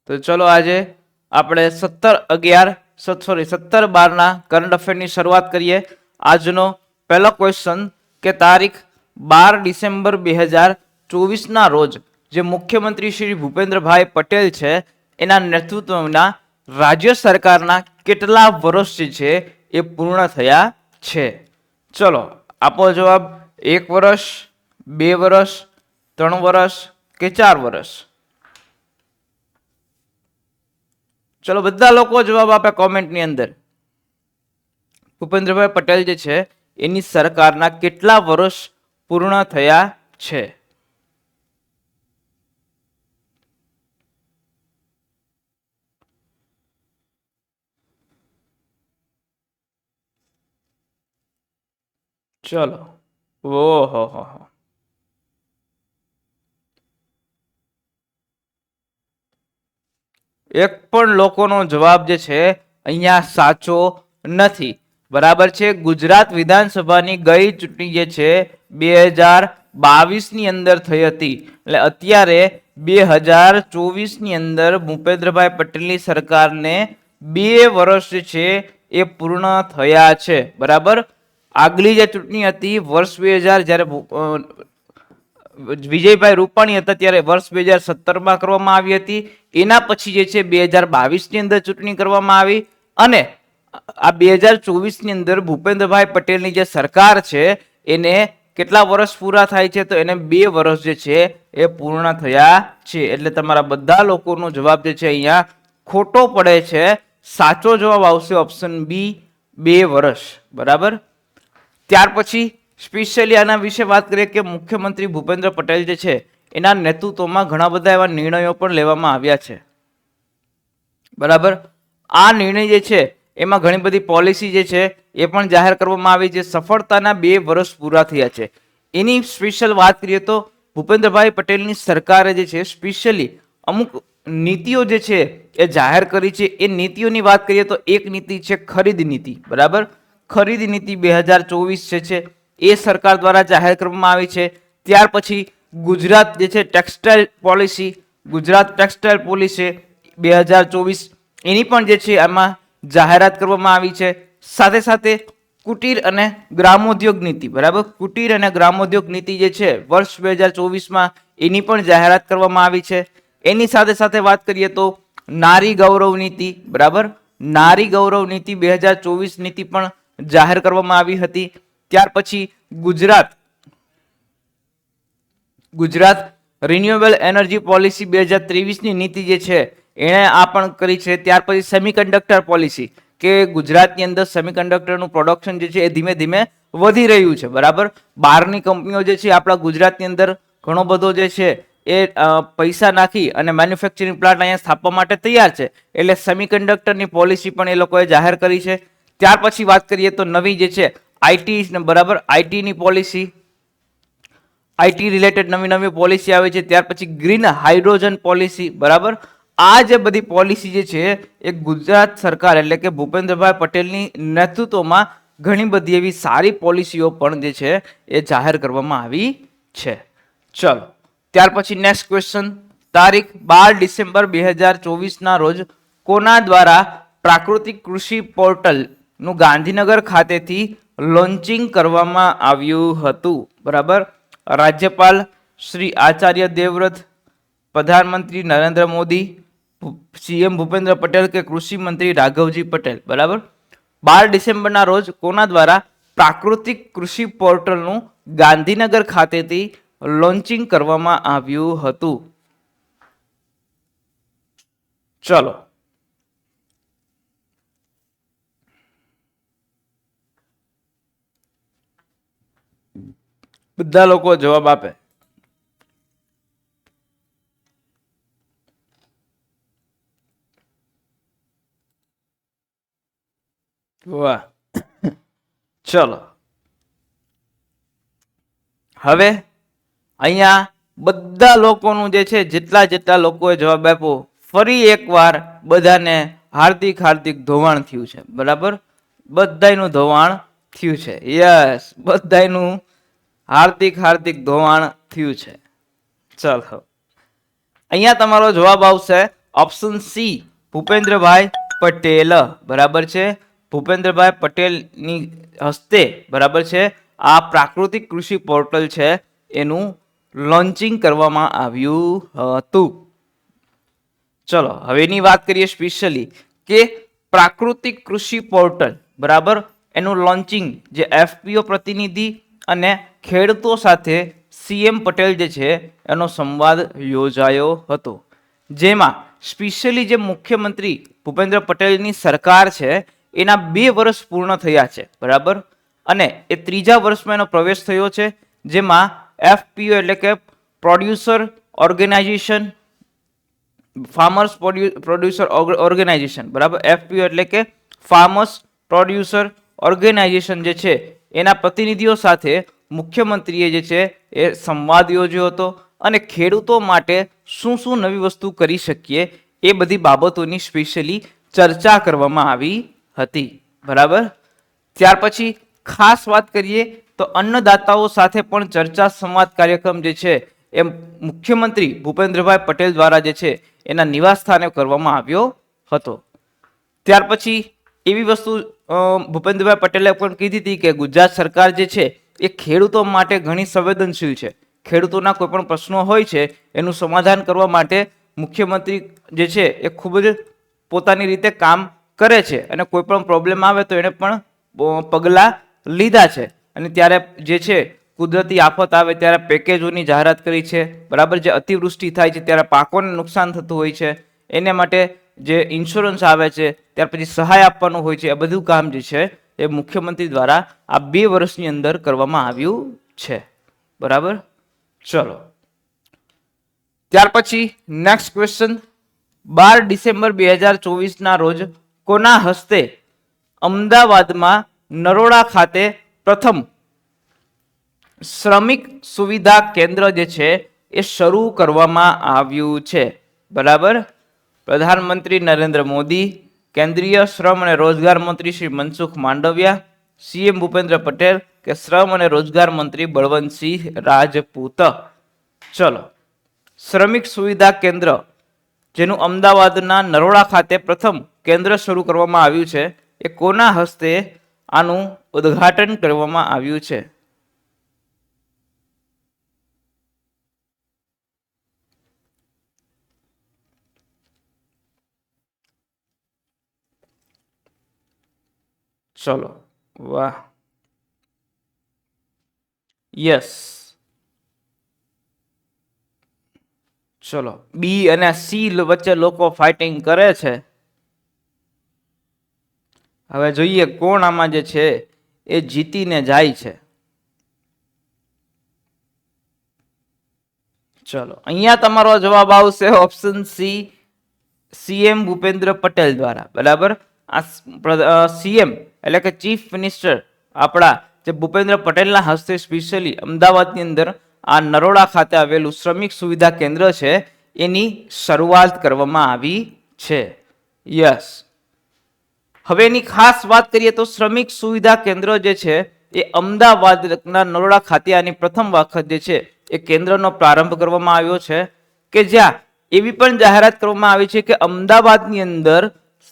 તો ચલો આજે આપણે 17/12 કરંટ અફેરની શરૂઆત કરીએ. આજનો પહેલો ક્વેશ્ચન કે તારીખ 12 ડિસેમ્બર 2024 રોજ જે મુખ્યમંત્રી શ્રી ભૂપેન્દ્રભાઈ પટેલ છે એના નેતૃત્વના રાજ્ય સરકારના કેટલા વર્ષ જે છે એ પૂર્ણ થયા છે? ચલો આપો જવાબ. 1 વર્ષ, 2 વર્ષ, 3 વર્ષ કે 4 વર્ષ? ચલો બધા લોકો જવાબ આપે કોમેન્ટની અંદર. ભૂપેન્દ્રભાઈ પટેલ જે છે એની સરકારના કેટલા વર્ષ પૂર્ણ થયા છે? ચલો ઓહો હો એક પણ લોકોનો જવાબ જે છે અહીંયા સાચો નથી. બરાબર છે. ગુજરાત વિધાનસભાની ગઈ ચૂંટણી જે છે 2022 ની અંદર થઈ હતી. એટલે અત્યારે 2024 ની અંદર ભૂપેન્દ્રભાઈ પટેલની સરકારને 2 વર્ષ જે છે એ પૂર્ણ થયા છે. બરાબર. આગલી જે ચૂંટણી હતી વર્ષ 2000 જ્યારે વિજયભાઈ રૂપાણી હતા ત્યારે વર્ષ 2017 કરવામાં આવી હતી. એના પછી જે છે 2022 ની અંદર ચૂંટણી કરવામાં આવી અને આ 2024 ની અંદર ભૂપેન્દ્રભાઈ પટેલની જે સરકાર છે એને કેટલા વર્ષ પૂરા થાય છે? તો એને 2 વર્ષ જે છે એ પૂર્ણ થયા છે. એટલે તમારા બધા લોકોનો જવાબ જે છે અહીંયા ખોટો પડે છે. સાચો જવાબ આવશે ઓપ્શન બી, 2 વર્ષ. બરાબર. ત્યાર પછી સ્પેશિયલી આના વિશે વાત કરીએ કે મુખ્યમંત્રી ભૂપેન્દ્ર પટેલ જે છે એના નેતૃત્વમાં ઘણા બધા એવા નિર્ણયો પણ લેવામાં આવ્યા છે. બરાબર. આ નિર્ણય જે છે એમાં ઘણી બધી પોલિસી જે છે એ પણ જાહેર કરવામાં આવી છે. સફળતાના 2 વર્ષ પૂરા થયા છે. એની સ્પેશિયલ વાત કરીએ તો ભૂપેન્દ્રભાઈ પટેલની સરકારે જે છે સ્પેશિયલી અમુક નીતિઓ જે છે એ જાહેર કરી છે. એ નીતિઓની વાત કરીએ તો એક નીતિ છે ખરીદ નીતિ. બરાબર. ખરીદ નીતિ 2024 જે છે એ સરકાર દ્વારા જાહેર કરવામાં આવી છે. ત્યાર પછી ગુજરાત જે છે textile policy, Gujarat textile policy 2024 એની પણ જે છે આમાં જાહેરાત કરવામાં આવી છે. સાથે સાથે કુટીર અને ગ્રામોદ્યોગ નીતિ. બરાબર. કુટીર અને ગ્રામોદ્યોગ નીતિ જે છે વર્ષ 2024 એની પણ જાહેરાત કરવામાં આવી છે. એની સાથે સાથે વાત કરીએ તો નારી ગૌરવ નીતિ. બરાબર. નારી ગૌરવ નીતિ 2024 નીતિ પણ જાહેર કરવામાં આવી હતી. ત્યાર પછી ગુજરાત રિન્યુએબલ એનર્જી પોલિસી 2023 ની નીતિ જે છે એણે આ પણ કરી છે. ત્યાર પછી સેમિકન્ડક્ટર પોલિસી કે ગુજરાતની અંદર સેમિકન્ડક્ટરનું પ્રોડક્શન જે છે એ ધીમે ધીમે વધી રહ્યું છે. બરાબર. બહારની કંપનીઓ જે છે આપણા ગુજરાતની અંદર ઘણો બધો જે છે એ પૈસા નાખી અને મેન્યુફેક્ચરિંગ પ્લાન્ટ અહીંયા સ્થાપવા માટે તૈયાર છે. એટલે સેમિકન્ડક્ટરની પોલિસી પણ એ લોકોએ જાહેર કરી છે. ત્યાર પછી વાત કરીએ તો નવી જે છે આઈટી. બરાબર. આઈટીની પોલિસી, આઈટી રિલેટેડ નવી નવી પોલિસી આવે છે. ત્યાર પછી ગ્રીન હાઇડ્રોજન પોલિસી. બરાબર. આ જે બધી પોલિસી જે છે એ ગુજરાત સરકાર એટલે કે ભૂપેન્દ્રભાઈ પટેલની નેતૃત્વમાં ઘણી બધી એવી સારી પોલિસીઓ પણ જે છે એ જાહેર કરવામાં આવી છે. ચલો ત્યાર પછી નેક્સ્ટ ક્વેશ્ચન. તારીખ 12 ડિસેમ્બર 2024 રોજ કોના દ્વારા પ્રાકૃતિક કૃષિ પોર્ટલ નું ગાંધીનગર ખાતેથી લોન્ચિંગ કરવામાં આવ્યું હતું? બરાબર. રાજ્યપાલ શ્રી આચાર્ય દેવવ્રત, પ્રધાનમંત્રી નરેન્દ્ર મોદી, સીએમ ભૂપેન્દ્ર પટેલ કે કૃષિ મંત્રી રાઘવજી પટેલ? બરાબર. 12 ડિસેમ્બરના રોજ કોના દ્વારા પ્રાકૃતિક કૃષિ પોર્ટલનું ગાંધીનગર ખાતેથી લોન્ચિંગ કરવામાં આવ્યું હતું? ચલો બધા લોકો જવાબ આપે. વાહ. ચલો હવે અહીંયા બધા લોકોનું જે છે જેટલા લોકોએ જવાબ આપ્યો ફરી એકવાર બધાને હાર્દિક હાર્દિક ધોવાણ થયું છે. બરાબર. બધાયનું ધોવાણ થયું છે. યસ, બધાયનું હાર્દિક હાર્દિક ધોવાણ થયું છે. ચાલો અહીંયા તમારો જવાબ આવશે ઓપ્શન સી ભૂપેન્દ્રભાઈ પટેલ, બરાબર છે. ભૂપેન્દ્રભાઈ પટેલની હસ્તે, બરાબર છે, આ પ્રાકૃતિક કૃષિ પોર્ટલ છે એનું લોન્ચિંગ કરવામાં આવ્યું હતું. ચલો હવેની વાત કરીએ સ્પેશિયલી કે પ્રાકૃતિક કૃષિ પોર્ટલ, બરાબર, એનું લોન્ચિંગ જે એફપીઓ પ્રતિનિધિ અને ખેડૂતો સાથે સીએમ પટેલ જે છે એનો સંવાદ યોજાયો હતો, જેમાં સ્પેશિયલી જે મુખ્યમંત્રી ભૂપેન્દ્ર પટેલની સરકાર છે એના 2 વર્ષ પૂર્ણ થયા છે, બરાબર, અને એ 3જા વર્ષમાં એનો પ્રવેશ થયો છે, જેમાં એફપીઓ એટલે કે producer organisation, farmers producer organisation, બરાબર, એફપીઓ એટલે કે ફાર્મર્સ પ્રોડ્યુસર ઓર્ગેનાઇઝેશન જે છે એના પ્રતિનિધિઓ સાથે મુખ્યમંત્રીએ જે છે એ સંવાદ યોજ્યો હતો અને ખેડૂતો માટે શું શું નવી વસ્તુ કરી શકીએ એ બધી બાબતોની સ્પેશિયલી ચર્ચા કરવામાં આવી હતી, બરાબર. ત્યાર પછી ખાસ વાત કરીએ તો અન્નદાતાઓ સાથે પણ ચર્ચા સંવાદ કાર્યક્રમ જે છે એ મુખ્યમંત્રી ભૂપેન્દ્રભાઈ પટેલ દ્વારા જે છે એના નિવાસ સ્થાને કરવામાં આવ્યો હતો. ત્યાર પછી એવી વસ્તુ ભૂપેન્દ્રભાઈ પટેલે પણ કીધી હતી કે ગુજરાત સરકાર જે છે એ ખેડૂતો માટે ઘણી સંવેદનશીલ છે. ખેડૂતોના કોઈ પણ પ્રશ્નો હોય છે એનું સમાધાન કરવા માટે મુખ્યમંત્રી જે છે એ ખૂબ જ પોતાની રીતે કામ કરે છે અને કોઈ પણ પ્રોબ્લેમ આવે તો એને પણ પગલાં લીધા છે. અને ત્યારે જે છે કુદરતી આફત આવે ત્યારે પેકેજોની જાહેરાત કરી છે, બરાબર. જે અતિવૃષ્ટિ થાય છે ત્યારે પાકોને નુકસાન થતું હોય છે એને માટે જે ઇન્સ્યોરન્સ આવે છે, ત્યાર પછી સહાય આપવાનું હોય છે, આ બધું કામ જે છે એ મુખ્યમંત્રી દ્વારા આ 2 વર્ષની અંદર કરવામાં આવ્યું છે, બરાબર. ચલો ત્યાર પછી નેક્સ્ટ ક્વેશ્ચન, 12 ડિસેમ્બર 2024 ના રોજ કોના હસ્તે અમદાવાદમાં નરોડા ખાતે પ્રથમ શ્રમિક સુવિધા કેન્દ્ર જે છે એ શરૂ કરવામાં આવ્યું છે, બરાબર. પ્રધાનમંત્રી નરેન્દ્ર મોદી, કેન્દ્રીય શ્રમ અને રોજગાર મંત્રી શ્રી મનસુખ માંડવિયા, સીએમ ભૂપેન્દ્ર પટેલ કે શ્રમ અને રોજગાર મંત્રી બળવંતસિંહ રાજપૂત. ચલો શ્રમિક સુવિધા કેન્દ્ર જેનું અમદાવાદના નરોડા ખાતે પ્રથમ કેન્દ્ર શરૂ કરવામાં આવ્યું છે એ કોના હસ્તે આનું ઉદ્ઘાટન કરવામાં આવ્યું છે? ચલો વાહ, યસ. ચલો બી અને સી વચ્ચે લોકો ફાઇટિંગ કરે છે. હવે જોઈએ કોણ આમાં જે છે એ જીતીને જાય છે. ચલો અહીંયા તમારો જવાબ આવશે option C, CM Bhupendra Patel દ્વારા, બરાબર. આ સીએમ એટલે કે ચીફ મિનિસ્ટર આપણા જે ભૂપેન્દ્ર પટેલના હસ્તે સ્પેશિયલી અમદાવાદની અંદર આ નરોડા ખાતે આવેલું શ્રમિક સુવિધા કેન્દ્ર છે એની શરૂઆત કરવામાં આવી છે. યસ. હવે એની ખાસ વાત કરીએ તો શ્રમિક સુવિધા કેન્દ્ર જે છે એ અમદાવાદના નરોડા ખાતે આની પ્રથમ વખત જે છે એ કેન્દ્રનો પ્રારંભ કરવામાં આવ્યો છે કે જ્યાં એવી પણ જાહેરાત કરવામાં આવી છે કે અમદાવાદની અંદર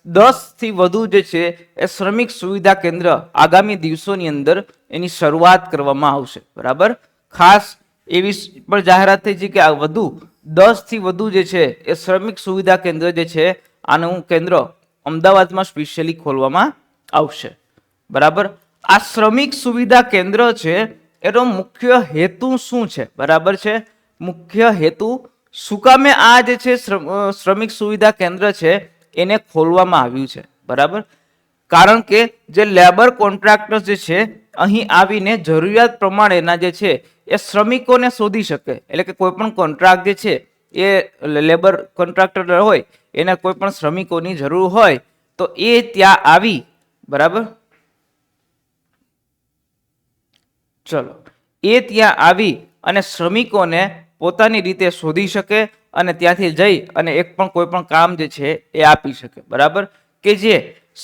10 થી વધુ જે છે એ શ્રમિક સુવિધા કેન્દ્ર આગામી દિવસોની અંદર એની શરૂઆત કરવામાં આવશે, બરાબર. ખાસ એવી પણ જાહેરાત થઈ છે કે આ વધુ 10 થી વધુ જે છે એ શ્રમિક સુવિધા કેન્દ્ર જે છે આનું કેન્દ્ર અમદાવાદમાં સ્પેશિયલી ખોલવામાં આવશે, બરાબર. આ શ્રમિક સુવિધા કેન્દ્ર છે એનો મુખ્ય હેતુ શું છે, બરાબર છે? મુખ્ય હેતુ શું કામે આ જે છે શ્રમિક સુવિધા કેન્દ્ર છે એને ખોલવામાં આવ્યું છે, બરાબર. કારણ કે જે લેબર કોન્ટ્રાક્ટર જે છે અહીં આવીને જરૂરિયાત પ્રમાણેના જે છે એ શ્રમિકોને શોધી શકે. એટલે કે કોઈ પણ કોન્ટ્રાક્ટ જે છે એ લેબર કોન્ટ્રાક્ટર હોય એને કોઈ પણ શ્રમિકોની જરૂર હોય તો એ ત્યાં આવી, બરાબર. ચલો એ ત્યાં આવી અને શ્રમિકોને પોતાની રીતે શોધી શકે અને ત્યાંથી જઈ અને એક પણ કોઈ પણ કામ જે છે એ આપી શકે, બરાબર. કે જે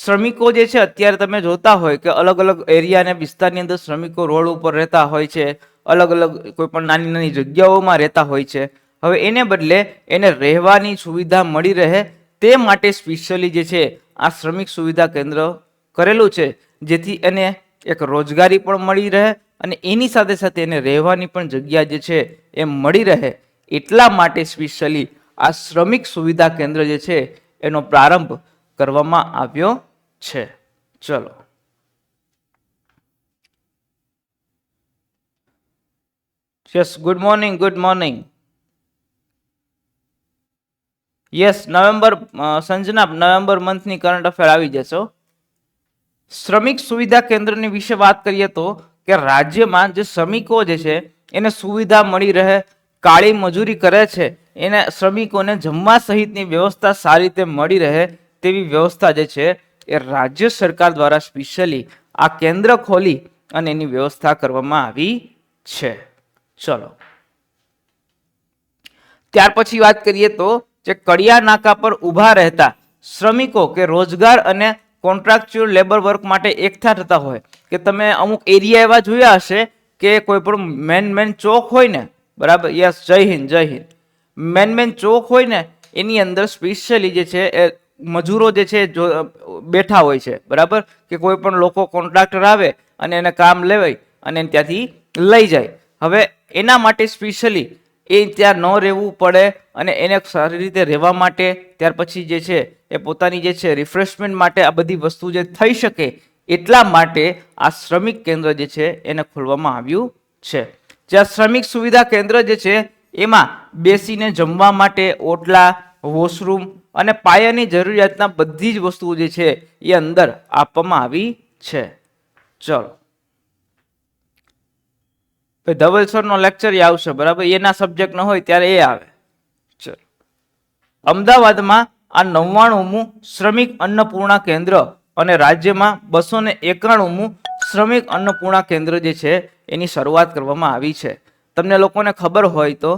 શ્રમિકો જે છે અત્યારે તમે જોતા હોય કે અલગ અલગ એરિયા અને વિસ્તારની અંદર શ્રમિકો રોડ ઉપર રહેતા હોય છે, અલગ અલગ કોઈ પણ નાની નાની જગ્યાઓમાં રહેતા હોય છે. હવે એને બદલે એને રહેવાની સુવિધા મળી રહે તે માટે સ્પેશિયલી જે છે આ શ્રમિક સુવિધા કેન્દ્ર કરેલું છે, જેથી એને એક રોજગારી પણ મળી રહે અને એની સાથે સાથે એને રહેવાની પણ જગ્યા જે છે એ મળી રહે. એટલા માટે સ્પેશિયલી આ શ્રમિક સુવિધા કેન્દ્ર જે છે એનો પ્રારંભ કરવામાં આવ્યો છે. ચલો, yes, good morning, good morning. Yes, November, Sanjana, November મંથની કરંટ અફેર આવી જશો. શ્રમિક સુવિધા કેન્દ્રની વિશે વાત કરીએ તો કે રાજ્યમાં જે શ્રમિકો જે છે એને સુવિધા મળી રહે, કાળી મજૂરી કરે છે એને શ્રમિકોને જમવા સહિતની વ્યવસ્થા સારી રીતે મળી રહે તેવી વ્યવસ્થા જે છે એ રાજ્ય સરકાર દ્વારા સ્પેશિયલી આ કેન્દ્ર ખોલી અને એની વ્યવસ્થા કરવામાં આવી છે. ચલો, ત્યાર પછી વાત કરીએ તો જે કડિયા નાકા પર ઊભા રહેતા શ્રમિકો કે રોજગાર અને કોન્ટ્રાક્ચ્યુઅલ લેબર વર્ક માટે એકઠા થતા હોય કે તમે અમુક એરિયા એવા જોયા હશે કે કોઈ પણ મેન ચોક હોય ને, બરાબર, યસ, જય હિન્દ, જય હિન્દ. મેન ચોક હોય ને એની અંદર સ્પેશિયલી જે છે એ મજૂરો જે છે બેઠા હોય છે, બરાબર, કે કોઈ પણ લોકો કોન્ટ્રાક્ટર આવે અને એને કામ લેવાય અને ત્યાંથી લઈ જાય. હવે એના માટે સ્પેશિયલી એ ત્યાં ન રહેવું પડે અને એને સારી રીતે રહેવા માટે ત્યાર પછી જે છે એ પોતાની જે છે રિફ્રેશમેન્ટ માટે આ બધી વસ્તુ જે થઈ શકે એટલા માટે આ શ્રમિક કેન્દ્ર જે છે એને ખોલવામાં આવ્યું છે. જ્યાં શ્રમિક સુવિધા કેન્દ્ર જે છે એમાં બેસીને જમવા માટે ઓટલા, વોશરૂમ અને પાયાની જરૂરિયાતના બધી જ વસ્તુઓ જે છે એ અંદર આપવામાં આવી છે. ચલો, ધવલ સર નો લેક્ચર આવશે, બરાબર, એના સબ્જેક્ટ ન હોય ત્યારે એ આવે. ચલો, અમદાવાદમાં આ 99મું શ્રમિક અન્નપૂર્ણા કેન્દ્ર અને રાજ્યમાં 291મું શ્રમિક અન્નપૂર્ણા કેન્દ્ર જે છે એની શરૂઆત કરવામાં આવી છે. તમને લોકોને ખબર હોય તો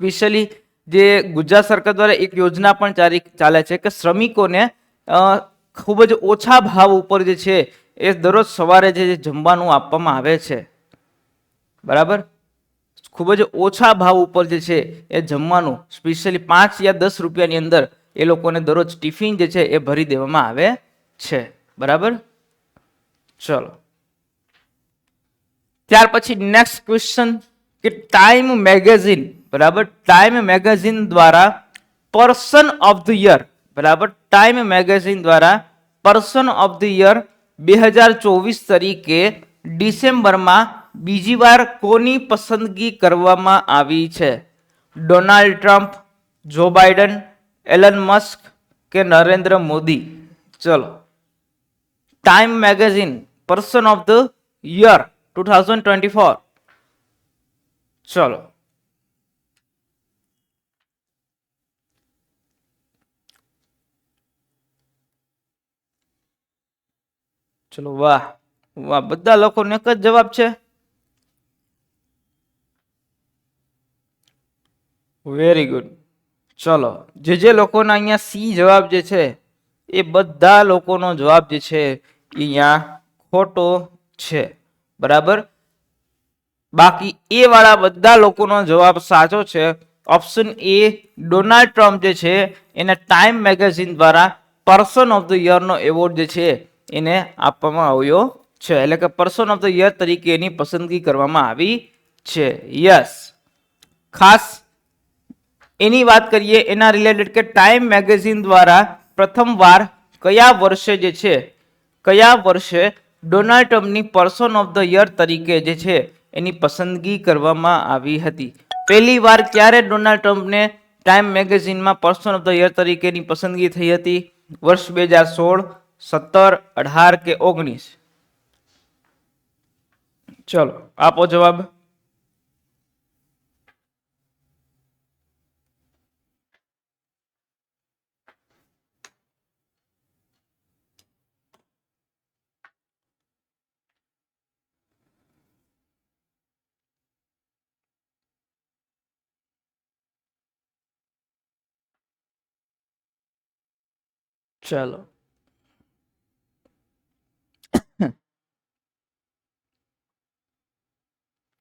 સ્પેશિયલી જે ગુજરાત સરકાર દ્વારા એક યોજના પણ ચાલે છે કે શ્રમિકોને ખૂબ જ ઓછા ભાવ ઉપર જે છે એ દરરોજ સવારે જે જમવાનું આપવામાં આવે છે, બરાબર, ખૂબ જ ઓછા ભાવ ઉપર જે છે એ જમવાનું સ્પેશિયલી 5 યા 10 રૂપિયાની અંદર એ લોકોને દરરોજ ટિફિન જે છે એ ભરી દેવામાં આવે છે, બરાબર. ચલો, ત્યાર પછી નેક્સ્ટ ક્વેશ્ચન કે ટાઈમ મેગેઝિન, બરાબર, ટાઈમ મેગેઝિન દ્વારા પર્સન ઓફ ધ યર, બરાબર, ટાઈમ મેગેઝિન દ્વારા પર્સન ઓફ ધ યર 2024 તરીકે ડિસેમ્બરમાં બીજી વાર કોની પસંદગી કરવામાં આવી છે? Donald Trump, Joe Biden, Elon Musk કે નરેન્દ્ર મોદી? ચલો, Time magazine person of the year 2024. ચલો, ચલો, વાહ વાહ, બધા લોકોનો એક જ જવાબ છે. Very good. ચલો, જે લોકોના અહીંયા સી જવાબ જે છે એ બધા લોકોનો જવાબ જે છે અહીંયા ખોટો છે, બરાબર. બાકી એ વાળા બધા લોકોનો જવાબ સાચો છે. ઓપ્શન એ ડોનાલ્ડ ટ્રમ્પ જે છે એને ટાઈમ મેગેઝિન દ્વારા પર્સન ઓફ ધ યર નો એવોર્ડ જે છે એને આપવામાં આવ્યો છે, એટલે કે પર્સન ઓફ ધ યર તરીકે એની પસંદગી કરવામાં આવી છે. યસ, ખાસ એની વાત કરીએ એના રિલેટેડ કે ટાઈમ મેગેઝિન દ્વારા પ્રથમવાર કયા વર્ષે જે છે કયા વર્ષે ડોનાલ્ડ ટ્રમ્પની પર્સન ઓફ ધ યર તરીકે જે છે એની પસંદગી કરવામાં આવી હતી? પહેલી વાર ક્યારે ડોનાલ્ડ ટ્રમ્પને ટાઈમ મેગેઝિનમાં પર્સન ઓફ ધ યર તરીકેની પસંદગી થઈ હતી? વર્ષ 2016, 17, 18 કે 19? ચલો, આપો જવાબ. ચલો,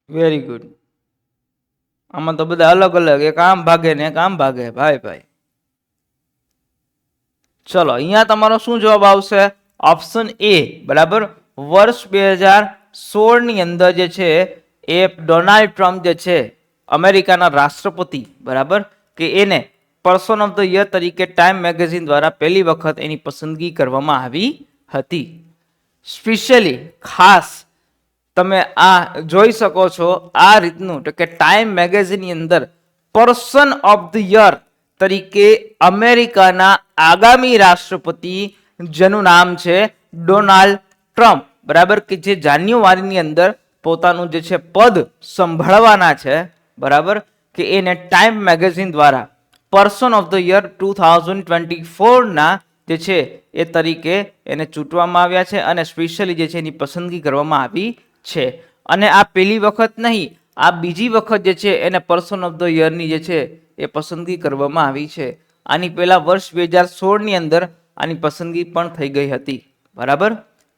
વેરી ગુડ. આમાં તો બધા અલગ અલગ, એક આમ ભાગે ને એક આમ ભાગે ભાઈ. ચલો અહીંયા તમારો શું જવાબ આવશે? ઓપ્શન એ, બરાબર. વર્ષ 2016 ની અંદર જે છે એ ડોનાલ્ડ ટ્રમ્પ જે છે અમેરિકાના રાષ્ટ્રપતિ, બરાબર, કે એને પર્સન ઓફ ધ યર તરીકે ટાઈમ મેગેઝિન દ્વારા પહેલી વખત એની પસંદગી કરવામાં આવી હતી. સ્પેશિયલી ખાસ તમે આ જોઈ શકો છો આ રીતનું, કે ટાઈમ મેગેઝિનની અંદર પર્સન ઓફ ધ યર તરીકે અમેરિકાના આગામી રાષ્ટ્રપતિ જેનું નામ છે ડોનાલ્ડ ટ્રમ્પ, બરાબર, કે જે જાન્યુઆરીની અંદર પોતાનું જે છે પદ સંભાળવાના છે, બરાબર, કે એને ટાઈમ મેગેઝિન દ્વારા પર્સન ઓફ ધ યર 2024 ના જે છે એ તરીકે એને ચૂંટવામાં આવ્યા છે અને સ્પેશિયલી જે છે એની પસંદગી કરવામાં આવી છે. અને આ પહેલી વખત નહીં, આ બીજી વખત જે છે એને પર્સન ઓફ ધ યરની જે છે એ પસંદગી કરવામાં આવી છે. આની પહેલા વર્ષ 2016 ની અંદર આની પસંદગી પણ થઈ ગઈ હતી, બરાબર.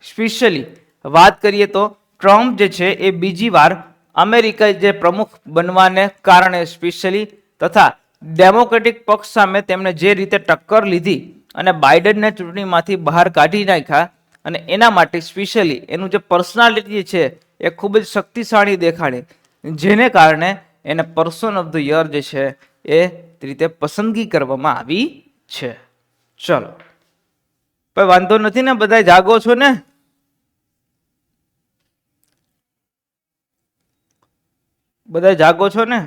સ્પેશિયલી વાત કરીએ તો ટ્રમ્પ જે છે એ બીજી વાર અમેરિકા જે પ્રમુખ બનવાને કારણે સ્પેશિયલી તથા ડેમોક્રેટિક પક્ષ સામે તેમણે જે રીતે ટક્કર લીધી અને બાઇડનને ચૂંટણીમાંથી બહાર કાઢી નાખ્યા, અને એના માટે સ્પેશિયલી એનું જે પર્સનાલિટી છે એ ખૂબ જ શક્તિશાળી દેખાડી, જેને કારણે એને પર્સન ઓફ ધ યર જે છે એ રીતે પસંદગી કરવામાં આવી છે. ચલો ભાઈ, વાંધો નથી ને? બધા જાગો છો ને? બધા જાગો છો ને?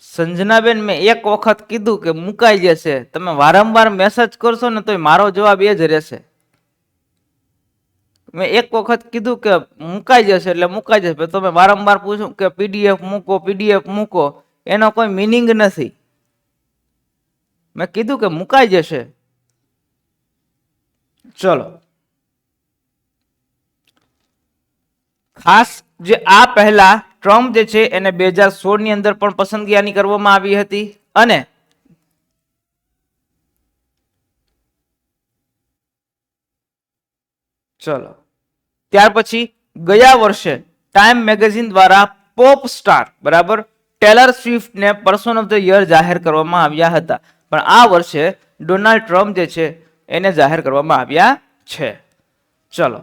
સંજનાબેન, મેં એક વખત કીધું કે મુકાઈ જશે, તમે વારંવાર મેસેજ કરશો ને તો મારો જવાબ એ જ રહેશે. મેં એક વખત કીધું કે મુકાઈ જશે એટલે મુકાઈ જશે, તમે વારંવાર પૂછો કે પીડીએફ મૂકો, એનો કોઈ મિનિંગ નથી. મેં કીધું કે મુકાઈ જશે. ચલો, ખાસ જે આ પહેલા ટ્રમ્પ જે છે એને 2016 ની અંદર પણ પસંદગી આની કરવામાં આવી હતી, અને ચલો ત્યાર પછી ગયા વર્ષે ટાઈમ મેગેઝિન દ્વારા પોપ સ્ટાર, બરાબર, ટેલર સ્વિફ્ટ ને પર્સન ઓફ ધ યર જાહેર કરવામાં આવ્યા હતા, પણ આ વર્ષે ડોનાલ્ડ ટ્રમ્પ જે છે એને જાહેર કરવામાં આવ્યા છે. ચલો,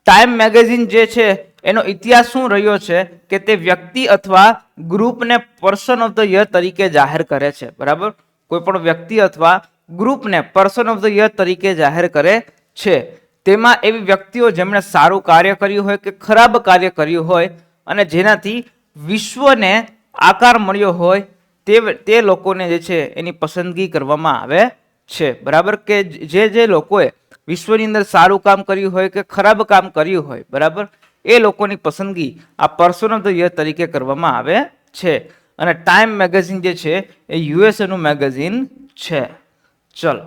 ટાઈમ મેગેઝિન જે છે એનો ઇતિહાસ શું રહ્યો છે કે તે વ્યક્તિ અથવા ગ્રુપને પર્સન ઓફ ધ યર તરીકે જાહેર કરે છે, બરાબર. કોઈ પણ વ્યક્તિ અથવા ગ્રુપને પર્સન ઓફ ધ યર તરીકે જાહેર કરે છે. તેમાં એવી વ્યક્તિઓ જેમણે સારું કાર્ય કર્યું હોય કે ખરાબ કાર્ય કર્યું હોય અને જેનાથી વિશ્વને આકાર મળ્યો હોય તે લોકોને જે છે એની પસંદગી કરવામાં આવે છે, બરાબર, કે જે લોકોએ વિશ્વની અંદર સારું કામ કર્યું હોય કે ખરાબ કામ કર્યું હોય, બરાબર, એ લોકોની પસંદગી આ પર્સન ઓફ ધ યર તરીકે કરવામાં આવે છે. અને ટાઈમ મેગેઝિન જે છે એ યુએસએ નું મેગેઝિન છે. ચલો,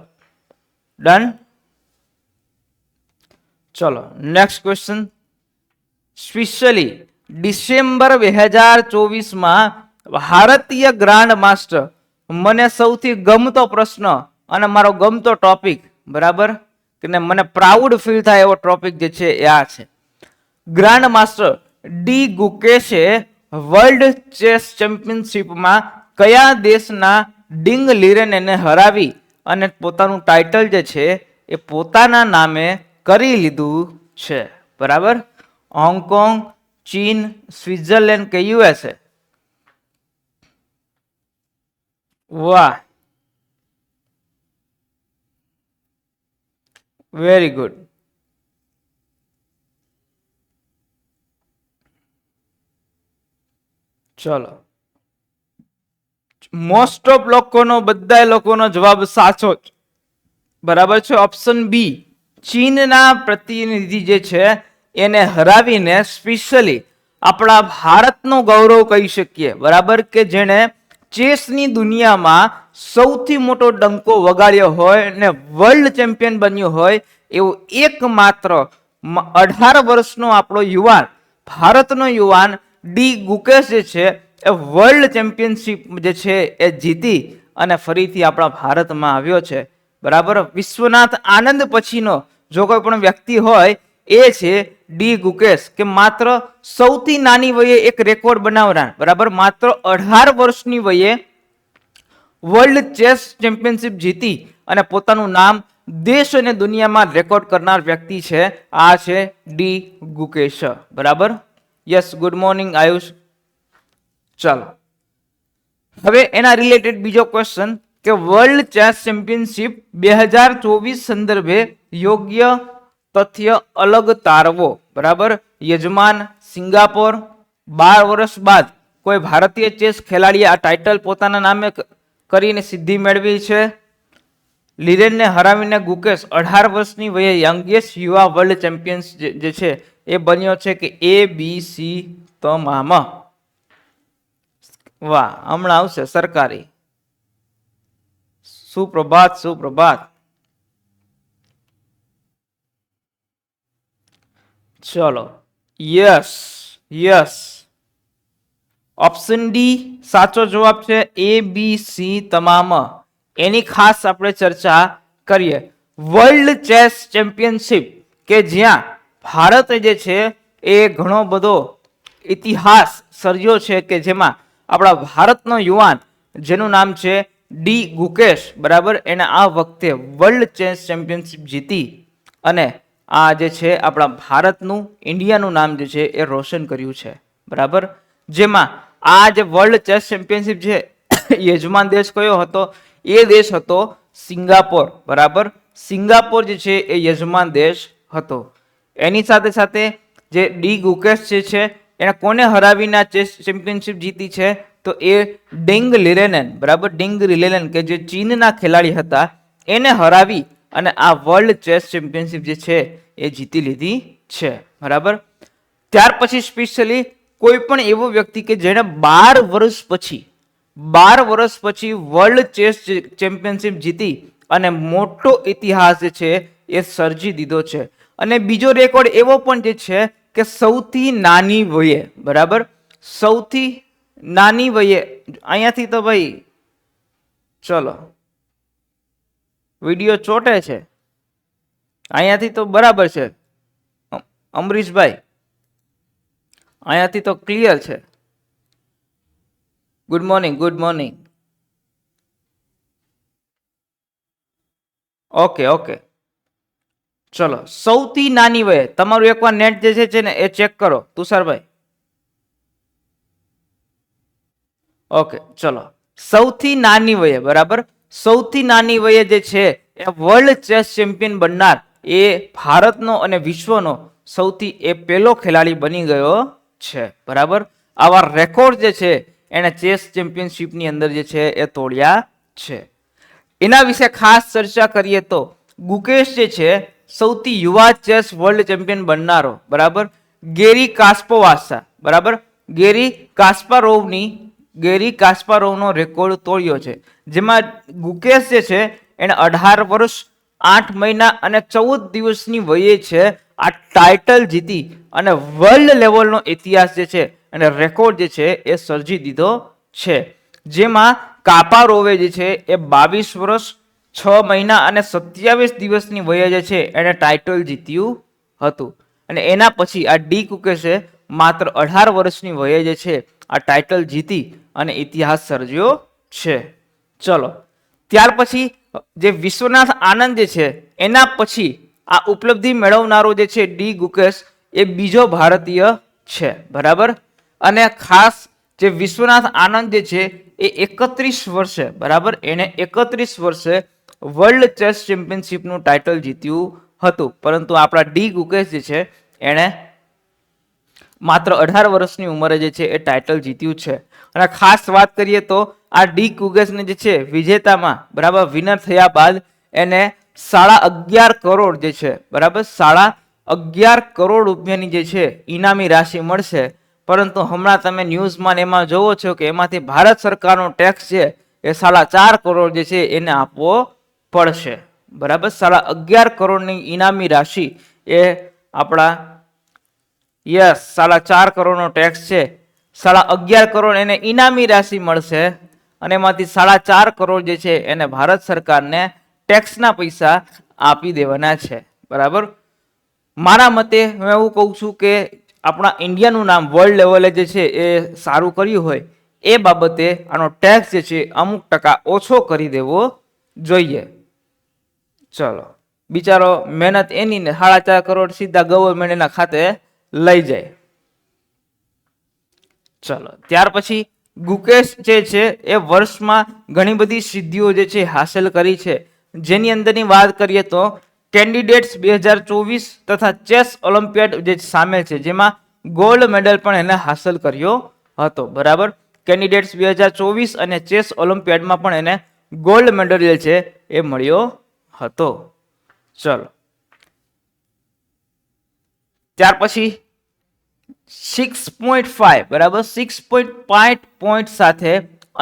ડન. ચલો, નેક્સ્ટ ક્વેશ્ચન. સ્પેશિયલી ડિસેમ્બર 2024 ભારતીય ગ્રાન્ડ માસ્ટર, મને સૌથી ગમતો પ્રશ્ન અને મારો ગમતો ટોપિક, બરાબર, કે મને પ્રાઉડ ફીલ થાય એવો ટોપિક જે છે એ આ છે. ગ્રાન્ડ માસ્ટર ડી ગુકેશે વર્લ્ડ ચેસ ચેમ્પિયનશિપમાં કયા દેશના ડિંગ લીરેનને હરાવી અને પોતાનું ટાઇટલ જે છે એ પોતાના નામે કરી લીધું છે, બરાબર. હોંગકોંગ, ચીન, સ્વિટ્ઝરલેન્ડ કે યુએસએ? વાહ, વેરી ગુડ. ચલો, મોસ્ટ ઓફ બધા લોકોનો જવાબ સાચો છે, બરાબર છે. ઓપ્શન બી, ચીનના પ્રતિનિધિ જે છે એને હરાવીને સ્પેશિયલી આપણા ભારતનું ગૌરવ કહી શકીએ, બરાબર, કે જેણે ચેસની દુનિયામાં સૌથી મોટો ડંકો વગાડ્યો હોય અને વર્લ્ડ ચેમ્પિયન બન્યો હોય એવું એકમાત્ર 18 વર્ષનો આપણો યુવાન, ભારતનો યુવાન ડી ગુકેશ જે છે એ વર્લ્ડ ચેમ્પિયનશિપ જે છે એ જીતી અને ફરીથી આપણા ભારતમાં આવ્યો છે. બરાબર. વિશ્વનાથ આનંદ પછીનો જો કોઈ પણ વ્યક્તિ હોય એ છે ડી ગુકેશ, કે માત્ર સૌથી નાની વયે એક રેકોર્ડ બનાવનાર. બરાબર. માત્ર 18 વર્ષની વયે વર્લ્ડ ચેસ ચેમ્પિયનશિપ જીતી અને પોતાનું નામ દેશ અને દુનિયામાં રેકોર્ડ કરનાર વ્યક્તિ છે આ છે ડી ગુકેશ. બરાબર. Yes, good morning Ayush. ચાલો હવે એના રિલેટેડ બીજો ક્વેશ્ચન કે વર્લ્ડ ચેસ ચેમ્પિયનશિપ 2024 સંદર્ભે યોગ્ય તથ્ય અલગ તારવો. બરાબર. યજમાન સિંગાપોર. 12 વર્ષ બાદ કોઈ ભારતીય ચેસ ખેલાડીએ આ ટાઇટલ પોતાના નામે કરીને સિદ્ધિ મેળવી છે. લીરેનને હરાવીને ગુકેશ 18 વર્ષની વયે યંગેસ્ટ યુવા વર્લ્ડ ચેમ્પિયન જે છે એ બન્યો છે કે એ બી સી તમામ. વાહ, હમણાં આવશે સરકારી. સુપ્રભાત, સુપ્રભાત. ચલો, યસ યસ, ઓપ્શન ડી સાચો જવાબ છે. એ બી સી તમામ. એની ખાસ આપણે ચર્ચા કરીએ. વર્લ્ડ ચેસ ચેમ્પિયનશિપ કે જ્યાં ભારત જે છે એ ઘણો બધો ઇતિહાસ સર્જ્યો છે, કે જેમાં આપણા ભારતનો યુવાન જેનું નામ છે ડી ગુકેશ. બરાબર. એને આ વખતે વર્લ્ડ ચેસ ચેમ્પિયનશિપ જીતી અને આ જે છે આપણા ભારતનું, ઇન્ડિયાનું નામ જે છે એ રોશન કર્યું છે. બરાબર. જેમાં આ જે વર્લ્ડ ચેસ ચેમ્પિયનશિપ છે યજમાન દેશ કયો હતો? એ દેશ હતો સિંગાપોર. બરાબર. સિંગાપોર જે છે એ યજમાન દેશ હતો. એની સાથે સાથે જે ડી ગુકેશ જે છે એને કોને હરાવીને આ ચેસ ચેમ્પિયનશિપ જીતી છે? તો એ ડિંગ લિરેનન. બરાબર. ડિંગ લિરેનન કે જે ચીનના ખેલાડી હતા એને હરાવી અને આ વર્લ્ડ ચેસ ચેમ્પિયનશિપ જે છે એ જીતી લીધી છે. બરાબર. ત્યાર પછી સ્પેશિયલી કોઈ પણ એવો વ્યક્તિ કે જેને 12 વર્ષ પછી વર્લ્ડ ચેસ ચેમ્પિયનશિપ જીતી અને મોટો ઇતિહાસ જે છે એ સર્જી દીધો છે. અને બીજો રેકોર્ડ એવો પણ જે છે કે સૌથી નાની વયે. બરાબર. સૌથી નાની વયે. અહીંયાથી તો ભાઈ ચલો વિડીયો ચોટે છે, અહીંયાથી તો બરાબર છે અમરીશભાઈ, અહીંયાથી તો ક્લિયર છે. Good morning, good morning. Okay okay, ચલો સૌથી નાની વયે તમારું એકવાર નેટ જે છે ને એ ચેક કરો તુષારભાઈ. ઓકે, ચલો સૌથી નાની વયે. બરાબર. સૌથી નાની વયે જે છે એ વર્લ્ડ ચેસ ચેમ્પિયન બનનાર એ ભારતનો અને વિશ્વનો સૌથી એ પહેલો ખેલાડી બની ગયો છે. બરાબર. આવા રેકોર્ડ જે છે એને ચેસ ચેમ્પિયનશિપની અંદર જે છે એ તોડ્યા છે. એના વિશે ખાસ ચર્ચા કરીએ તો ગુકેશ જે છે સૌથી યુવા ચેસ વર્લ્ડ ચેમ્પિયન બનનારો. બરાબર. ગેરી કાસ્પોવાસા. બરાબર. ગેરી કાસ્પારોવનો રેકોર્ડ તોડ્યો છે. જેમાં ગુકેશ જે છે એને 18 વર્ષ 8 મહિના અને 14 દિવસની વયે છે આ ટાઇટલ જીતી અને વર્લ્ડ લેવલનો ઇતિહાસ જે છે અને રેકોર્ડ જે છે એ સર્જી દીધો છે. જેમાં કાપારોવે જે છે એ 22 વર્ષ 6 મહિના અને 27 દિવસની વયે જે છે એને ટાઇટલ જીત્યું હતું. અને એના પછી આ ડી ગુકેશે માત્ર 18 વર્ષની વયે જે છે આ ટાઇટલ જીતી અને ઇતિહાસ સર્જ્યો છે. ચલો ત્યાર પછી જે વિશ્વનાથ આનંદ જે છે એના પછી આ ઉપલબ્ધિ મેળવનારો જે છે ડી ગુકેશ એ બીજો ભારતીય છે. બરાબર. અને ખાસ જે વિશ્વનાથ આનંદ જે છે એ 31 વર્ષે. બરાબર. એને 31 વર્ષે વર્લ્ડ ચેસ ચેમ્પિયનશિપનું ટાઇટલ જીત્યું હતું. પરંતુ આપણા ડી ગુકેશ જે છે એણે માત્ર 18 વર્ષની ઉંમરે જે છે એ ટાઇટલ જીત્યું છે. અને ખાસ વાત કરીએ તો આ ડી ગુકેશને જે છે વિજેતામાં, બરાબર, વિનર થયા બાદ એને 11.5 કરોડ જે છે, બરાબર, 11.5 કરોડ રૂપિયાની જે છે ઇનામી રાશિ મળશે. પરંતુ હમણાં તમે ન્યૂઝમાં એમાં જોવો છો કે એમાંથી ભારત સરકારનો ટેક્સ છે એ 4.5 કરોડ જે છે એને આપવો પડશે. બરાબર. 11.5 કરોડની ઇનામી રાશિ એ આપણા યસ 4.5 કરોડનો ટેક્સ છે. 11.5 કરોડ એને ઇનામી રાશિ મળશે અને એમાંથી 4.5 કરોડ જે છે એને ભારત સરકારને ટેક્સના પૈસા આપી દેવાના છે, બરાબર. મારા મતે હું એવું કહું છું કે આપણા ઇન્ડિયાનું નામ વર્લ્ડ લેવલે જે છે એ સારું કર્યું હોય એ બાબતે આનો ટેક્સ જે છે અમુક ટકા ઓછો કરી દેવો જોઈએ. ચલો, બિચારો મહેનત એની ને 4.5 કરોડ સીધા ગવર્મેન્ટ એના ખાતે લઈ જાય. ચલો, ત્યાર પછી ગુકેશ જે છે એ વર્ષમાં ઘણી બધી સિદ્ધિઓ જે છે હાંસલ કરી છે, જેની અંદરની વાત કરીએ તો કેન્ડિડેટ્સ 2024 તથા ચેસ ઓલિમ્પિયાડ જે સામેલ છે, જેમાં ગોલ્ડ મેડલ પણ એને હાંસલ કર્યો હતો, બરાબર. કેન્ડિડેટ્સ 2024 અને ચેસ ઓલિમ્પિયાડમાં પણ એને ગોલ્ડ મેડલ જે છે એ મળ્યો હતો. ચલો, ત્યાર પછી 6.5 બરાબર 6.5 પોઈન્ટ સાથે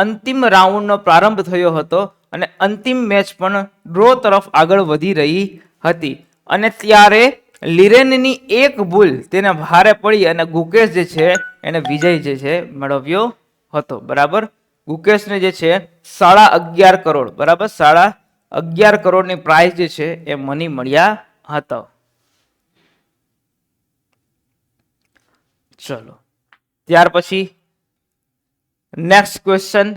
અંતિમ રાઉન્ડનો પ્રારંભ થયો હતો અને અંતિમ મેચ પણ ડ્રો તરફ આગળ વધી રહી હતી અને ત્યારે લિરેનની એક ભૂલ તેને ભારે પડી અને ગુકેશ જે છે એને વિજય જે છે મેળવ્યો હતો, બરાબર. ગુકેશને જે છે 11.5 કરોડ બરાબર 11.5 કરોડની પ્રાઇઝ જે છે એ મની મળ્યા હતા. ચલો, ત્યાર પછી નેક્સ્ટ ક્વેશ્ચન.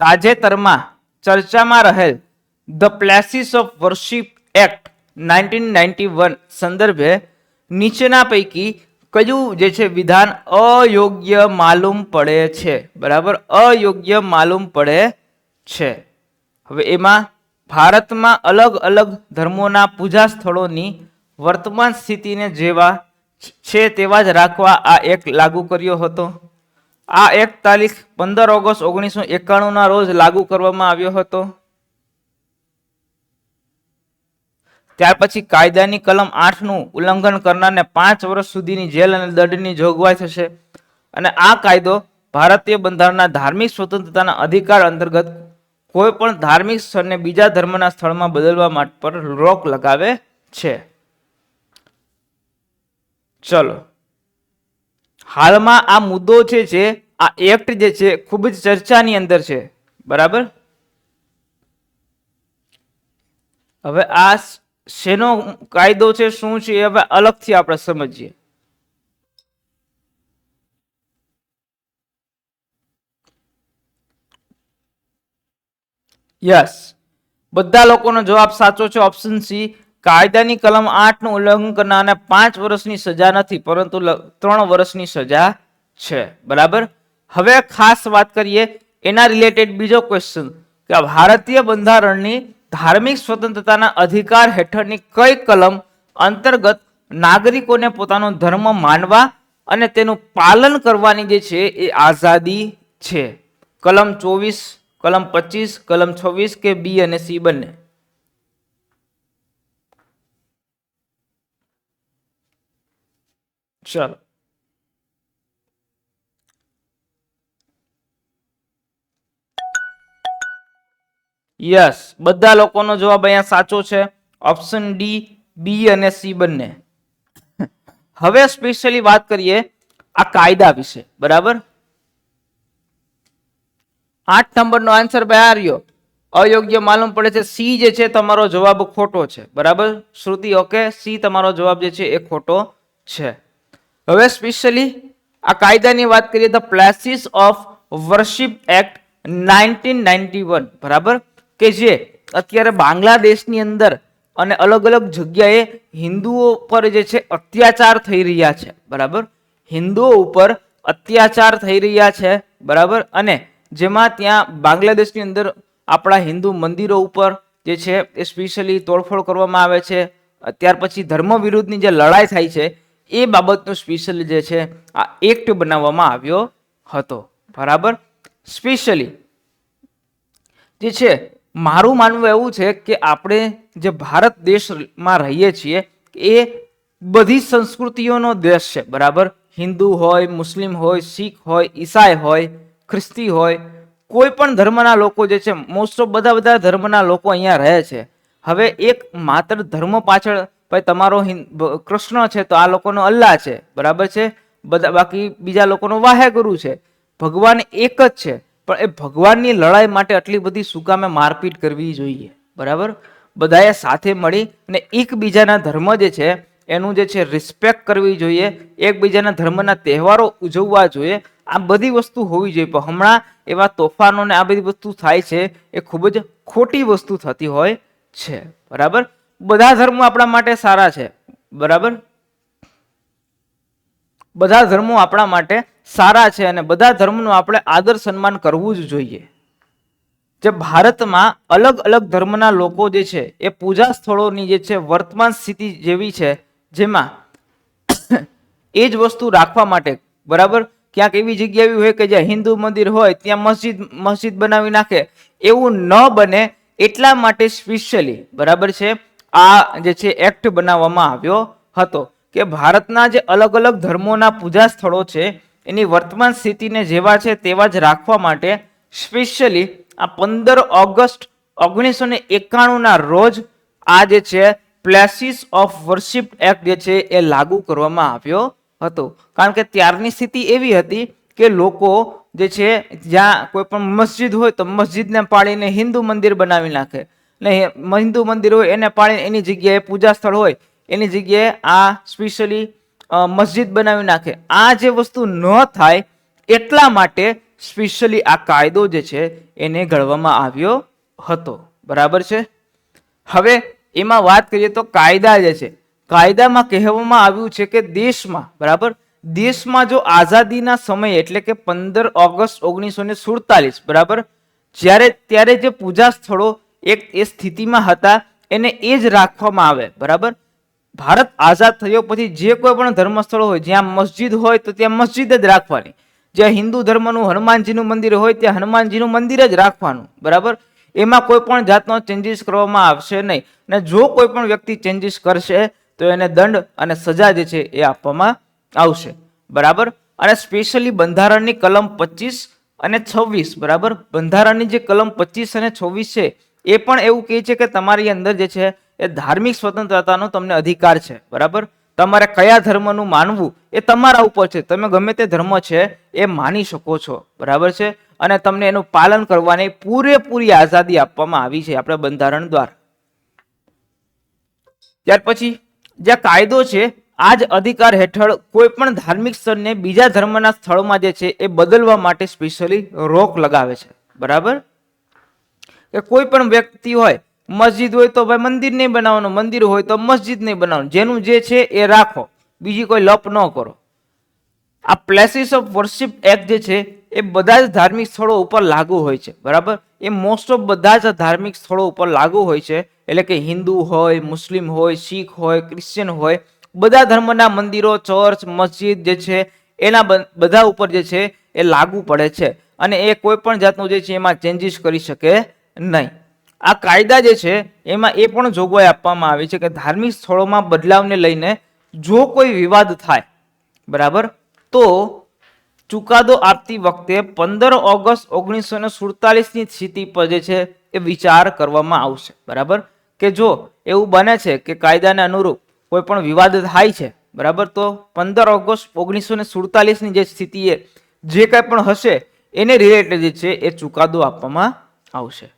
તાજેતરમાં ચર્ચામાં રહેલ the places of worship act 1991 સંદર્ભે નીચેના પૈકી કયું જે છે વિધાન અયોગ્ય માલુમ પડે છે, બરાબર. અયોગ્ય માલુમ પડે છે. હવે એમાં ભારતમાં અલગ અલગ ધર્મોના પૂજા સ્થળોની વર્તમાન સ્થિતિને જેવા છે તેવા જ રાખવા આ એક્ટ લાગુ કર્યો હતો. આ એક્ટ તારીખ 15 ઓગસ્ટ 1991 ના રોજ લાગુ કરવામાં આવ્યો હતો. ત્યાર પછી કાયદાની કલમ 8 નું ઉલ્લંઘન કરનારને 5 વર્ષ સુધીની જેલ અને દંડની જોગવાઈ થશે અને આ કાયદો ભારતીય બંધારણના ધાર્મિક સ્વતંત્રતાના અધિકાર અંતર્ગત કોઈ પણ ધાર્મિક સ્થળને બીજા ધર્મના સ્થળમાં બદલવા માટે પર રોક લગાવે છે. ચલો, હાલમાં આ મુદ્દો છે આ એક્ટ જે છે ખૂબ જ ચર્ચાની અંદર છે, બરાબર. હવે આ શેનો કાયદો છે, શું છે, હવે અલગથી આપણે સમજીએ. યસ, બધા લોકોનો જવાબ સાચો છે. ઓપ્શન સી, કાયદાની કલમ 8 નું ઉલ્લંઘન કરનારને 5 વર્ષની સજા નથી પરંતુ 3 વર્ષની સજા છે, બરાબર. હવે ખાસ વાત કરીએ એના રિલેટેડ બીજો ક્વેશ્ચન કે ભારતીય બંધારણની ધાર્મિક સ્વતંત્રતાના અધિકાર હેઠળની કઈ કલમ અંતર્ગત નાગરિકોને પોતાનો ધર્મ માનવા અને તેનું પાલન કરવાની જે છે એ આઝાદી છે. કલમ 24, કલમ 25, કલમ 26 કે બી અને સી બંને? ચલો, યસ, બધા લોકોનો જવાબ અહીંયા સાચો છે. ઓપ્શન ડી, બી અને સી બંને. હવે સ્પેશિયલી વાત કરીએ આ કાયદા વિશે, બરાબર. 8 નંબરનો આન્સર બહાર આવ્યો, અયોગ્ય માલુમ પડે છે. સી જે છે તમારો જવાબ ખોટો છે, બરાબર. શ્રુતિ, ઓકે, સી તમારો જવાબ જે છે એ ખોટો છે. હવે સ્પેશિયલી આ કાયદાની વાત કરીએ તો પ્લેસીસ ઓફ વર્શિપ એક્ટ 1991, બરાબર, કે જે અત્યારે બાંગ્લાદેશની અંદર અને અલગ અલગ જગ્યાએ હિન્દુઓ પર જે છે અત્યાચાર થઈ રહ્યા છે, બરાબર. હિન્દુઓ ઉપર અત્યાચાર થઈ રહ્યા છે, બરાબર. અને જેમાં ત્યાં બાંગ્લાદેશની અંદર આપણા હિન્દુ મંદિરો ઉપર જે છે એ સ્પેશિયલી તોડફોડ કરવામાં આવે છે. ત્યાર પછી ધર્મ વિરુદ્ધની જે લડાઈ થાય છે એ બાબતનું સ્પેશિયલી જે છે આ એક્ટ બનાવવામાં આવ્યો હતો, બરાબર. સ્પેશિયલી જે છે મારું માનવું એવું છે કે આપણે જે ભારત દેશમાં રહીએ છીએ એ બધી સંસ્કૃતિઓનો દેશ છે, બરાબર. હિન્દુ હોય, મુસ્લિમ હોય, શીખ હોય, ઈસાઈ હોય, ખ્રિસ્તી હોય, કોઈ પણ ધર્મના લોકો જે છે મોસ્ટ ઓફ બધા ધર્મના લોકો અહીંયા રહે છે. હવે એક માત્ર ધર્મ પાછળ ભાઈ તમારો કૃષ્ણ છે તો આ લોકોનો અલ્લાહ છે, બરાબર છે. બધા બાકી બીજા લોકોનો વાહેગુરુ છે. ભગવાન એક જ છે, પણ એ ભગવાનની લડાઈ માટે આટલી બધી શું કામે મારપીટ કરવી જોઈએ, બરાબર. બધાએ સાથે મળી અને એકબીજાના ધર્મ જે છે એનું જે છે રિસ્પેક્ટ કરવી જોઈએ, એકબીજાના ધર્મના તહેવારો ઉજવવા જોઈએ. આ બધી વસ્તુ હોવી જોઈએ. પણ હમણાં એવા તોફાનો ને આ બધી વસ્તુ થાય છે એ ખૂબ જ ખોટી વસ્તુ થતી હોય છે. બરાબર, બધા ધર્મો આપણા માટે સારા છે. બરાબર, બધા ધર્મો આપણા માટે સારા છે અને બધા ધર્મનું આપણે આદર સન્માન કરવું જ જોઈએ. જે ભારતમાં અલગ અલગ ધર્મના લોકો જે છે એ પૂજા સ્થળોની જે છે વર્તમાન સ્થિતિ જેવી છે, જેમાં એ જ વસ્તુ રાખવા માટે, બરાબર, ક્યાંક એવી જગ્યા એવી હોય કે જ્યાં હિન્દુ મંદિર હોય ત્યાં મસ્જિદ બનાવી નાખે, એવું ન બને એટલા માટે સ્પેશિયલી, બરાબર છે, આ જે છે એક્ટ બનાવવામાં આવ્યો હતો કે ભારતના જે અલગ અલગ ધર્મોના પૂજા સ્થળો છે એની વર્તમાન સ્થિતિને જેવા છે તેવા જ રાખવા માટે સ્પેશિયલી આ 15 ઓગસ્ટ 1991 ના રોજ આ જે છે પ્લેસીસ ઓફ વર્શિપ એક્ટ જે છે એ લાગુ કરવામાં આવ્યો હતો. કારણ કે ત્યારની સ્થિતિ એવી હતી કે લોકો જે છે જ્યાં કોઈ પણ મસ્જિદ હોય તો મસ્જિદને પાડીને હિન્દુ મંદિર બનાવી નાખે, ને હિન્દુ મંદિર હોય એને પાડીને એની જગ્યાએ પૂજા સ્થળ હોય એની જગ્યાએ આ સ્પેશિયલી મસ્જિદ બનાવી નાખે. આ જે વસ્તુ ન થાય એટલા માટે સ્પેશિયલી આ કાયદો જે છે એને ઘડવામાં આવ્યો હતો. બરાબર છે. હવે એમાં વાત કરીએ તો કાયદા જે છે, કાયદામાં કહેવામાં આવ્યું છે કે દેશમાં, બરાબર, દેશમાં જો આઝાદીના સમયે એટલે કે 15 ઓગસ્ટ 1947, બરાબર, ત્યારે જે પૂજા સ્થળો એ સ્થિતિમાં હતા એને એ જ રાખવામાં આવે. બરાબર, ભારત આઝાદ થયો પછી જે કોઈ પણ ધર્મ સ્થળો હોય જ્યાં મસ્જિદ હોય તો ત્યાં મસ્જિદ જ રાખવાની, જ્યાં હિન્દુ ધર્મનું હનુમાનજીનું મંદિર હોય ત્યાં હનુમાનજીનું મંદિર જ રાખવાનું. બરાબર, એમાં કોઈ પણ જાતનો ચેન્જીસ કરવામાં આવશે નહીં, અને જો કોઈ પણ વ્યક્તિ ચેન્જીસ કરશે તો એને દંડ અને સજા જે છે એ આપવામાં આવશે. બરાબર, અને સ્પેશિયલી બંધારણની કલમ 25 અને 26, બરાબર, બંધારણની જે કલમ 25 અને 26 છે એ પણ એવું કહે છે કે તમારી અંદર જે છે એ ધાર્મિક સ્વતંત્રતાનો તમને અધિકાર છે. બરાબર, તમારે કયા ધર્મનું માનવું એ તમારા ઉપર છે, તમે ગમે તે ધર્મ છે એ માની શકો છો. બરાબર છે, અને તમને એનું પાલન કરવાની પૂરેપૂરી આઝાદી આપવામાં આવી છે આપણા બંધારણ દ્વારા. ત્યાર પછી જે કાયદો છે આ જ અધિકાર હેઠળ કોઈ પણ ધાર્મિક સ્થળને બીજા ધર્મના સ્થળમાં જે છે એ બદલવા માટે સ્પેશિયલી રોક લગાવે છે. બરાબર, કે કોઈ પણ વ્યક્તિ હોય, મસ્જિદ હોય તો ભાઈ મંદિર નહીં બનાવવાનું, મંદિર હોય તો મસ્જિદ નહીં બનાવવાનું, જેનું જે છે એ રાખો, બીજી કોઈ લપ ન કરો. આ પ્લેસીસ ઓફ વર્શિપ એક્ટ જે છે એ બધા જ ધાર્મિક સ્થળો ઉપર લાગુ હોય છે. બરાબર, એ મોસ્ટ ઓફ બધા જ ધાર્મિક સ્થળો ઉપર લાગુ હોય છે. એટલે કે હિન્દુ હોય, મુસ્લિમ હોય, શીખ હોય, ક્રિશ્ચિયન હોય, બધા ધર્મના મંદિરો, ચર્ચ, મસ્જિદ જે છે એના બધા ઉપર જે છે એ લાગુ પડે છે, અને એ કોઈ પણ જાતનું જે છે એમાં ચેન્જીસ કરી શકે નહીં. આ કાયદા જે છે એમાં એ પણ જોગવાઈ આપવામાં આવી છે કે ધાર્મિક સ્થળોમાં બદલાવને લઈને જો કોઈ વિવાદ થાય, બરાબર, તો ચુકાદો આપતી વખતે 15 ઓગસ્ટ 1947 ની સ્થિતિ પર જે છે એ વિચાર કરવામાં આવશે. બરાબર, કે જો એવું બને છે કે કાયદાને અનુરૂપ કોઈ પણ વિવાદ થાય છે, બરાબર, તો 15 ઓગસ્ટ 1947 ની જે સ્થિતિ જે કંઈ પણ હશે એને રિલેટેડ જે છે એ ચુકાદો આપવામાં આવશે.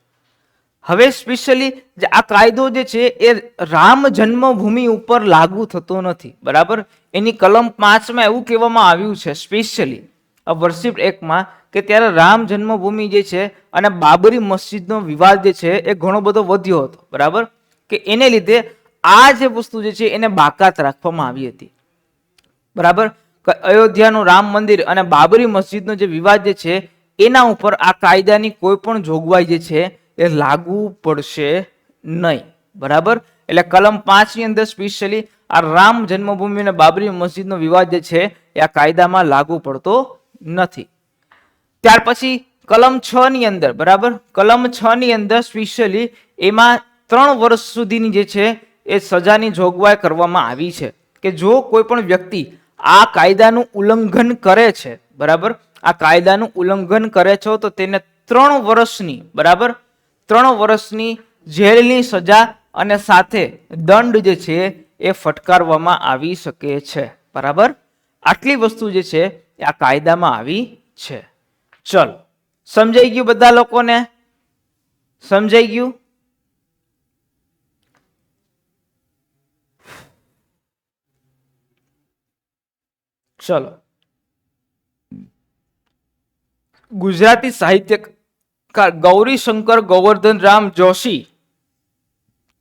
હવે સ્પેશિયલી આ કાયદો જે છે એ રામ જન્મભૂમિ ઉપર લાગુ થતો નથી. બરાબર, એની કલમ 5 માં એવું કહેવામાં આવ્યું છે સ્પેશિયલી વર્શિપ એક્ટમાં કે ત્યારે રામ જન્મભૂમિ જે છે અને બાબરી મસ્જિદનો વિવાદ જે છે એ ઘણો બધો વધ્યો હતો. બરાબર, કે એને લીધે આ જે વસ્તુ જે છે એને બાકાત રાખવામાં આવી હતી. બરાબર, અયોધ્યાનું રામ મંદિર અને બાબરી મસ્જિદનો જે વિવાદ જે છે એના ઉપર આ કાયદાની કોઈ પણ જોગવાઈ જે છે એ લાગુ પડશે નહીં. બરાબર, એટલે કલમ 5 ની અંદર સ્પેશિયલી આ રામ જન્મભૂમિ અને બાબરી મસ્જિદનો વિવાદ જે છે એ આ કાયદામાં લાગુ પડતો નથી. ત્યાર પછી કલમ 6 ની અંદર, બરાબર, કલમ 6 ની અંદર સ્પેશિયલી એમાં 3 વર્ષ સુધીની જે છે એ સજાની જોગવાઈ કરવામાં આવી છે કે જો કોઈ પણ વ્યક્તિ આ કાયદાનું ઉલ્લંઘન કરે છે, બરાબર, આ કાયદાનું ઉલ્લંઘન કરે છે તો તેને 3 વર્ષની, બરાબર, 3 વર્ષની જેલની સજા અને સાથે દંડ જે છે એ ફટકારવામાં આવી શકે છે. બરાબર, આટલી વસ્તુ જે છે એ આ કાયદામાં આવી છે. ચલો, સમજાઈ ગયું બધા લોકોને? સમજાઈ ગયું? ચલો, ગુજરાતી સાહિત્યકાર ગૌરીશંકર ગોવર્ધન રામ જોશી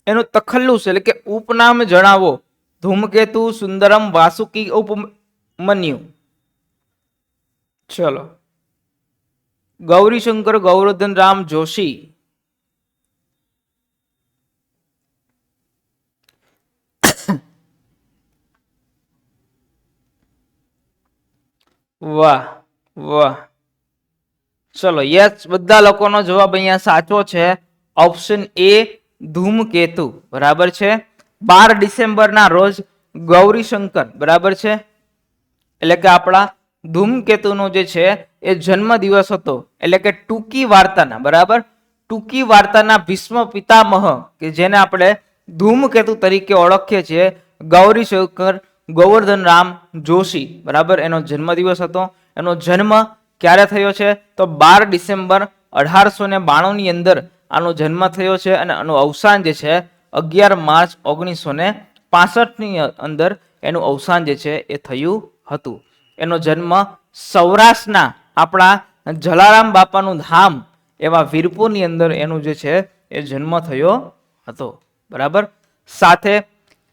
એનું તખલ્લુસ એટલે કે ઉપનામ જણાવો. ધૂમકેતુ, સુંદરમ, વાસુકી, ઉપમન્યુ. ચલો, ગૌરીશંકર ગોવર્ધન રામ જોશી. વાહ વાહ. ચલો યસ, બધા લોકોનો જવાબ અહીંયા સાચો છે. ઓપ્શન એ ધૂમકેતુ બરાબર છે. 12 ડિસેમ્બરના રોજ ગૌરીશંકર બરાબર છે એટલે કે આપણા ધૂમકેતુનો જે છે એ જન્મ દિવસ હતો. એટલે કે ટૂંકી વાર્તાના બરાબર, ટૂંકી વાર્તાના ભીષ્મ પિતામહ કે જેને આપણે ધૂમકેતુ તરીકે ઓળખીએ છીએ, ગૌરીશંકર ગોવર્ધન રામ જોશી બરાબર, એનો જન્મદિવસ હતો. એનો જન્મ ક્યારે થયો છે? તો 12 ડિસેમ્બર 1892 ની અંદર આનો જન્મ થયો છે અને આનું અવસાન જે છે 11 માર્ચ 1965 ની અંદર એનું અવસાન જે છે એ થયું હતું. એનો જન્મ સૌરાષ્ટ્રના આપણા જલારામ બાપાનું ધામ એવા વીરપુરની અંદર એનું જે છે એ જન્મ થયો હતો બરાબર. સાથે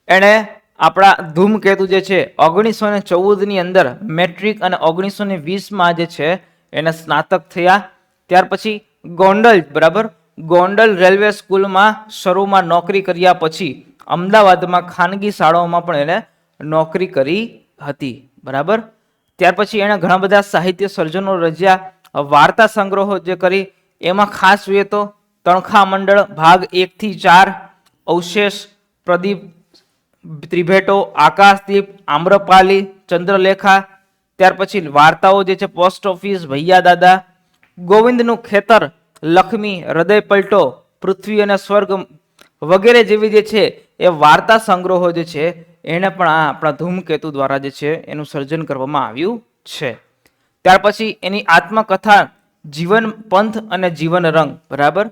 એણે આપણા ધૂમકેતુ જે છે 1914 ની અંદર મેટ્રિક અને 1920 જે છે એને સ્નાતક થયા. ત્યાર પછી ગોંડલ બરાબર, ગોંડલ રેલવે સ્કૂલમાં શરૂમાં નોકરી કર્યા પછી અમદાવાદમાં ખાનગી શાળાઓમાં પણ એને નોકરી કરી હતી બરાબર. ત્યાર પછી એણે ઘણા બધા સાહિત્ય સર્જનો રચ્યા, વાર્તા સંગ્રહો જે કરી. એમાં ખાસ જોઈએ તો તણખા મંડળ ભાગ 1 થી 4, અવશેષ, પ્રદીપ, ત્રિભેટો, આકાશદીપ, આમ્રપાલી, ચંદ્રલેખા. ત્યાર પછી વાર્તાઓ જે છે પોસ્ટ ઓફિસ, ભૈયા દાદા, ગોવિંદનું ખેતર, લક્ષ્મી, હૃદય પલટો, પૃથ્વી અને સ્વર્ગ વગેરે જેવી જે છે એ વાર્તા સંગ્રહો જે છે એને પણ આ આપણા ધૂમકેતુ દ્વારા જે છે એનું સર્જન કરવામાં આવ્યું છે. ત્યાર પછી એની આત્મકથા જીવન પંથ અને જીવન રંગ બરાબર,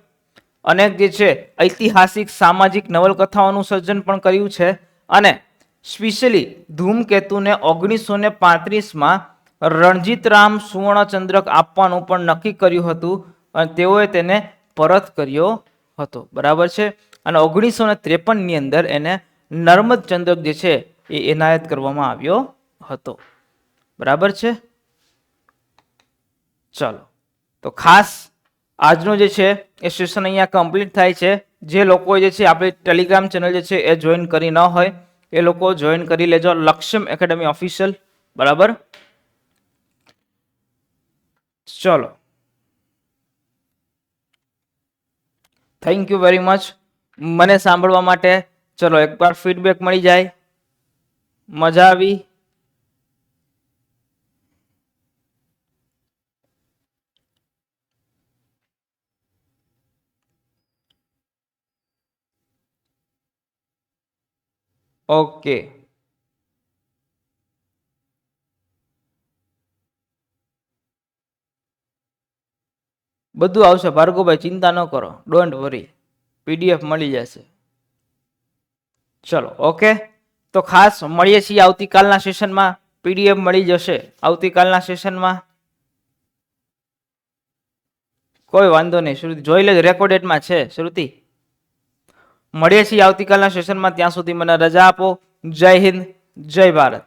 અનેક જે છે ઐતિહાસિક સામાજિક નવલકથાઓનું સર્જન પણ કર્યું છે. અને સ્પેશિયલી ધૂમકેતુને 1935માં રણજીતરામ સુવર્ણચંદ્રક આપવાનું પણ નક્કી કર્યું હતું અને તેઓએ તેને પરત કર્યો હતો બરાબર છે. અને 1953 ની અંદર એને નર્મદ ચંદ્રક જે છે એ એનાયત કરવામાં આવ્યો હતો બરાબર છે. ચલો, તો ખાસ આજનું જે છે એ સેશન અહીંયા કમ્પ્લીટ થાય છે. જે લોકો જે છે આપણી ટેલિગ્રામ ચેનલ જે છે એ જોઈન કરી ન હોય એ લોકો જોઈન કરી લેજો, લક્ષ્યમ એકેડમી ઓફિશિયલ બરાબર. ચલો, થેન્ક યુ વેરી મચ મને સાંભળવા માટે. ચલો એકવાર ફીડબેક મળી જાય, મજા આવી? ઓકે, બધું આવશે ભાર્ગવભાઈ, ચિંતા ન કરો, ડોન્ટ વરી, પીડીએફ મળી જશે. ચલો ઓકે, તો ખાસ મળીએ છીએ આવતીકાલના સેશનમાં. પીડીએફ મળી જશે આવતીકાલના સેશનમાં, કોઈ વાંધો નહીં. શ્રુતિ જોઈ લેજો, રેકોર્ડેડમાં છે. શ્રુતિ મળીએ છીએ આવતીકાલના સેશનમાં. ત્યાં સુધી મને રજા આપો. જય હિન્દ, જય ભારત.